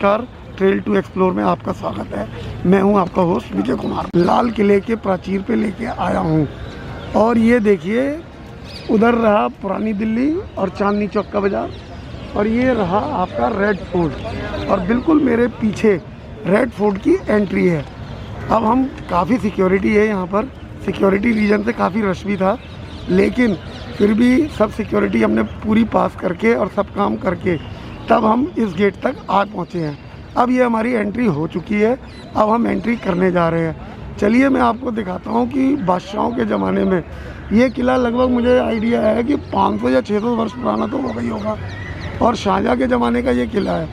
नमस्कार, trail to explore में आपका स्वागत है। मैं हूं आपका होस्ट विजय कुमार। लाल किले के प्राचीर पे लेके आया हूं और ये देखिए, उधर रहा पुरानी दिल्ली और चांदनी चौक का बाज़ार, और ये रहा आपका रेड फोर्ट, और बिल्कुल मेरे पीछे रेड फोर्ट की एंट्री है। अब हम काफ़ी सिक्योरिटी है यहाँ पर, सिक्योरिटी रीजन से काफ़ी रश भी था, लेकिन फिर भी सब सिक्योरिटी हमने पूरी पास करके और सब काम करके तब हम इस गेट तक आ पहुँचे हैं। अब ये हमारी एंट्री हो चुकी है, अब हम एंट्री करने जा रहे हैं। चलिए मैं आपको दिखाता हूँ कि बादशाहों के ज़माने में ये किला लगभग, मुझे आइडिया है कि 500 या 600 वर्ष पुराना तो हो गई होगा, और शाहजहाँ के ज़माने का ये किला है।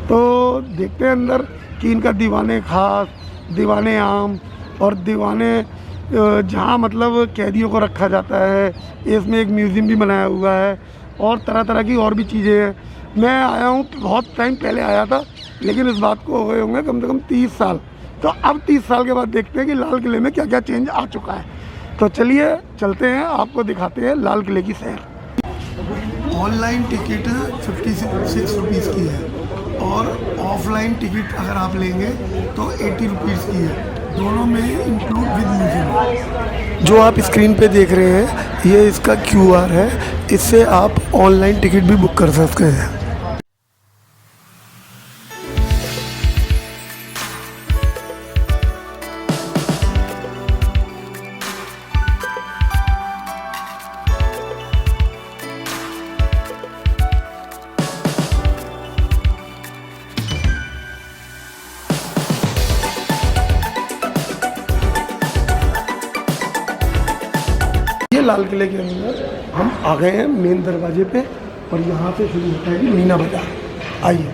तो देखते हैं अंदर कि इनका दीवाने खास, दीवाने आम और दीवाने जहाँ मतलब कैदियों को रखा जाता है, इसमें एक म्यूज़ियम भी बनाया हुआ है और तरह तरह की और भी चीज़ें हैं। मैं आया हूँ, बहुत टाइम पहले आया था, लेकिन इस बात को हो गए होंगे कम से कम 30 साल। तो अब 30 साल के बाद देखते हैं कि लाल किले में क्या क्या चेंज आ चुका है। तो चलिए चलते हैं, आपको दिखाते हैं लाल किले की सैर। ऑनलाइन टिकट 56 रुपीज़ की है और ऑफलाइन टिकट अगर आप लेंगे तो 80 रुपीज़ की है, दोनों में इंक्लूड विद म्यूजियम। जो आप स्क्रीन पे देख रहे हैं ये इसका QR है, इससे आप ऑनलाइन टिकट भी बुक कर सकते हैं। लाल किले के अंदर हम आ गए हैं मेन दरवाजे पे, और यहाँ से शुरू होता है कि मीना बाजार। आइए।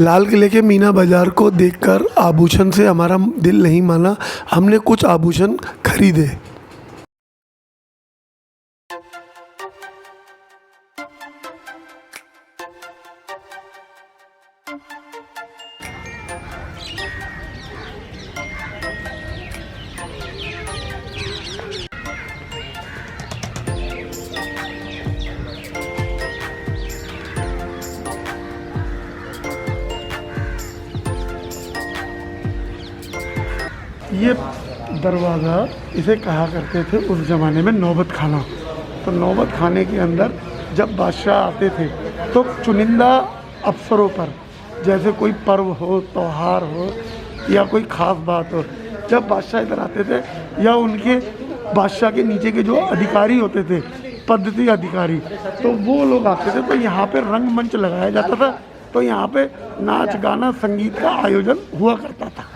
लाल किले के मीना बाज़ार को देखकर आभूषण से हमारा दिल नहीं माना, हमने कुछ आभूषण खरीदे। ये दरवाज़ा, इसे कहा करते थे उस ज़माने में नौबत खाना। तो नौबत खाने के अंदर जब बादशाह आते थे तो चुनिंदा अवसरों पर, जैसे कोई पर्व हो, त्यौहार हो या कोई ख़ास बात हो, जब बादशाह इधर आते थे या उनके बादशाह के नीचे के जो अधिकारी होते थे, पद्धति अधिकारी, तो वो लोग आते थे। तो यहाँ पे रंगमंच लगाया जाता था, तो यहाँ पे नाच गाना संगीत का आयोजन हुआ करता था।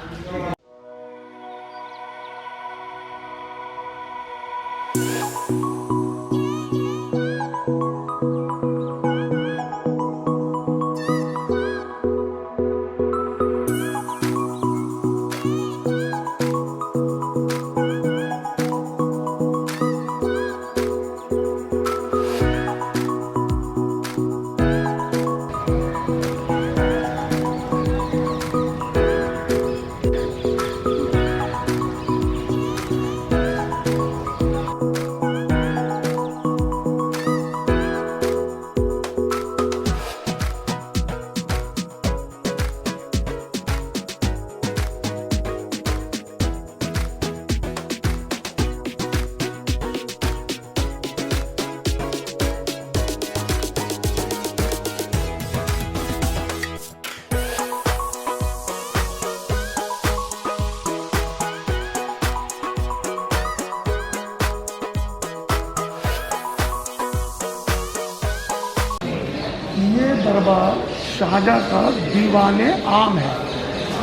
ये दरबार शाहजहाँ का दीवाने आम है।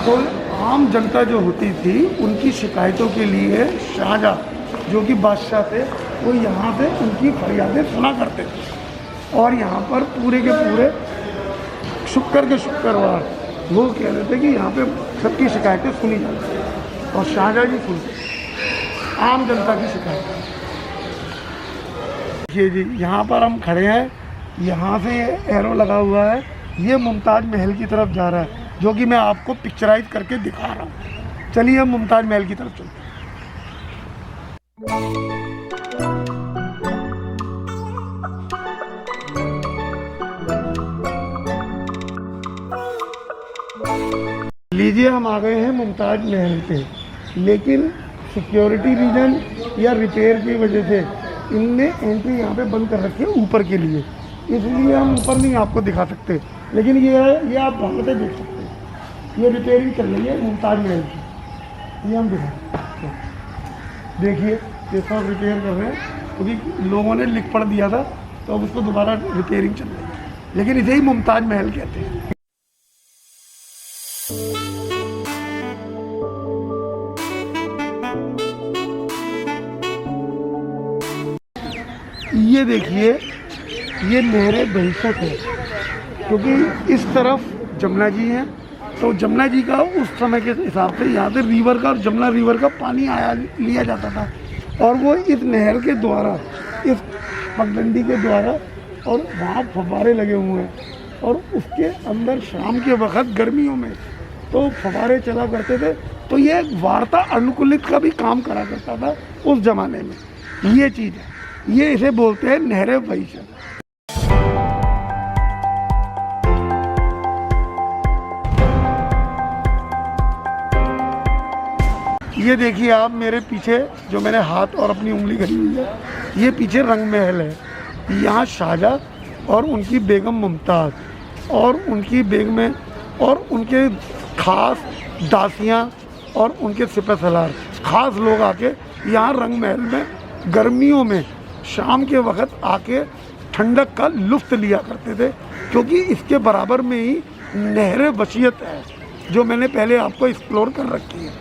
तो आम जनता जो होती थी उनकी शिकायतों के लिए शाहजहाँ जो कि बादशाह थे वो यहाँ पे उनकी फरियादें सुना करते थे। और यहाँ पर पूरे के पूरे शुक्र के शुक्रवार वो कह रहे थे कि यहाँ पे सबकी शिकायतें सुनी जाती हैं और शाहजहाँ जी सुनते आम जनता की शिकायत। देखिए जी, यहाँ पर हम खड़े हैं, यहाँ से ये एरो लगा हुआ है, ये मुमताज़ महल की तरफ जा रहा है, जो कि मैं आपको पिक्चराइज करके दिखा रहा हूँ। चलिए हम मुमताज़ महल की तरफ चलते हैं। लीजिए, हम आ गए हैं मुमताज़ महल पे, लेकिन सिक्योरिटी रीजन या रिपेयर की वजह से इनने एंट्री यहाँ पे बंद कर रखी है ऊपर के लिए, इसलिए हम ऊपर नहीं आपको दिखा सकते। लेकिन ये आप वहाँ से देख सकते हैं, ये रिपेयरिंग चल रही है मुमताज़ महल की, ये हम दिखा। देखिए ये सब रिपेयर कर रहे हैं क्योंकि लोगों ने लिख पढ़ दिया था, तो अब उसको दोबारा रिपेयरिंग चल रही है, लेकिन इसे ही मुमताज़ महल कहते हैं। ये देखिए, ये नहरे बहिष्ठ है क्योंकि इस तरफ जमुना जी हैं, तो जमुना जी का उस समय के हिसाब से यहाँ से रिवर का और जमुना रिवर का पानी आया लिया जाता था, और वो इस नहर के द्वारा, इस पगडंडी के द्वारा, और वहाँ फव्वारे लगे हुए हैं, और उसके अंदर शाम के वक्त गर्मियों में तो फव्वारे चला करते थे। तो ये एक वार्ता अनुकूलित का भी काम करा करता था उस जमाने में। ये चीज़ है, ये इसे बोलते हैं नहरे बहिष्ठ। ये देखिए आप मेरे पीछे, जो मैंने हाथ और अपनी उंगली करी हुई है, ये पीछे रंग महल है। यहाँ शाहजहाँ और उनकी बेगम मुमताज़ और उनकी बेगमें और उनके खास दासियाँ और उनके सिपहसालार खास लोग आके यहाँ रंग महल में गर्मियों में शाम के वक्त आके ठंडक का लुत्फ़ लिया करते थे, क्योंकि इसके बराबर में ही नहर वसीयत है जो मैंने पहले आपको एक्सप्लोर कर रखी है।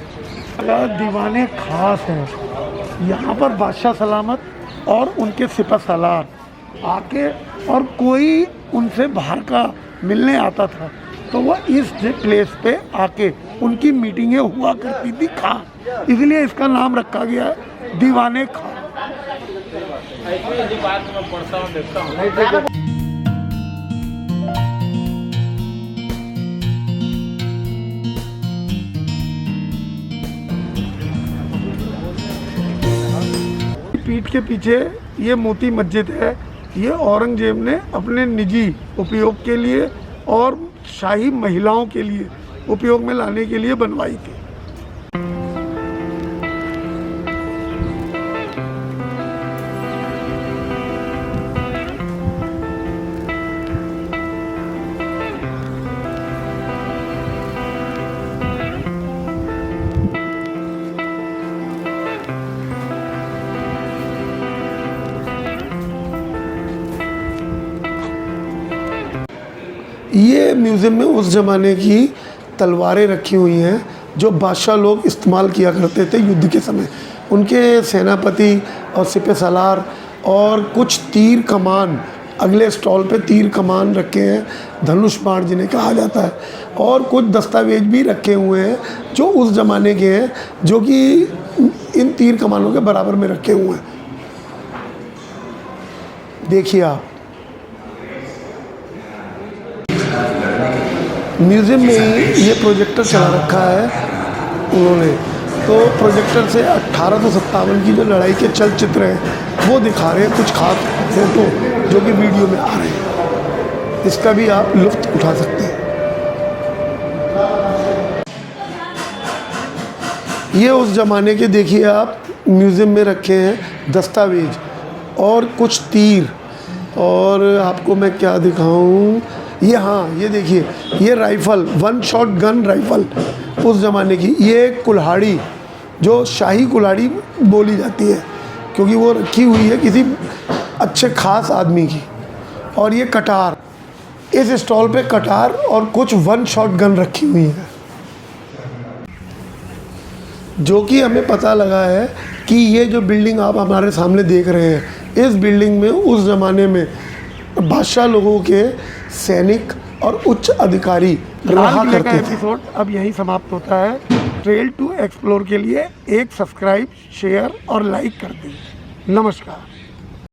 दीवाने खास है यहाँ पर बादशाह सलामत और उनके सिपहसालार आके, और कोई उनसे बाहर का मिलने आता था तो वह इस प्लेस पे आके उनकी मीटिंगें हुआ करती थी खां, इसलिए इसका नाम रखा गया है दीवाने खां। पीठ के पीछे ये मोती मस्जिद है, ये औरंगजेब ने अपने निजी उपयोग के लिए और शाही महिलाओं के लिए उपयोग में लाने के लिए बनवाई थी। ये म्यूज़ियम में उस ज़माने की तलवारें रखी हुई हैं जो बादशाह लोग इस्तेमाल किया करते थे युद्ध के समय। उनके सेनापति और सिपहसालार और कुछ तीर कमान, अगले स्टॉल पे तीर कमान रखे हैं, धनुष बाण जिन्हें कहा जाता है, और कुछ दस्तावेज भी रखे हुए हैं जो उस ज़माने के हैं, जो कि इन तीर कमानों के बराबर में रखे हुए हैं। देखिए आप म्यूज़ियम में ही ये प्रोजेक्टर चला रखा है उन्होंने, तो प्रोजेक्टर से 1857 की जो लड़ाई के चलचित्र हैं वो दिखा रहे हैं, कुछ खास फोटो जो कि वीडियो में आ रहे हैं, इसका भी आप लुत्फ़ उठा सकते हैं। ये उस ज़माने के देखिए आप म्यूज़ियम में रखे हैं दस्तावेज और कुछ तीर, और आपको मैं क्या दिखाऊं, ये हाँ ये देखिए, ये rifle, one shot gun rifle उस ज़माने की। ये कुल्हाड़ी जो शाही कुल्हाड़ी बोली जाती है क्योंकि वो रखी हुई है किसी अच्छे ख़ास आदमी की। और ये कटार, इस स्टॉल पे कटार और कुछ वन शॉट गन रखी हुई है, जो कि हमें पता लगा है कि ये जो बिल्डिंग आप हमारे सामने देख रहे हैं, इस बिल्डिंग में उस ज़माने में बादशाह लोगों के सैनिक और उच्च अधिकारी रहा करते थे। एपिसोड अब यहीं समाप्त होता है। ट्रेल टू एक्सप्लोर के लिए एक सब्सक्राइब, शेयर और लाइक कर दें। नमस्कार।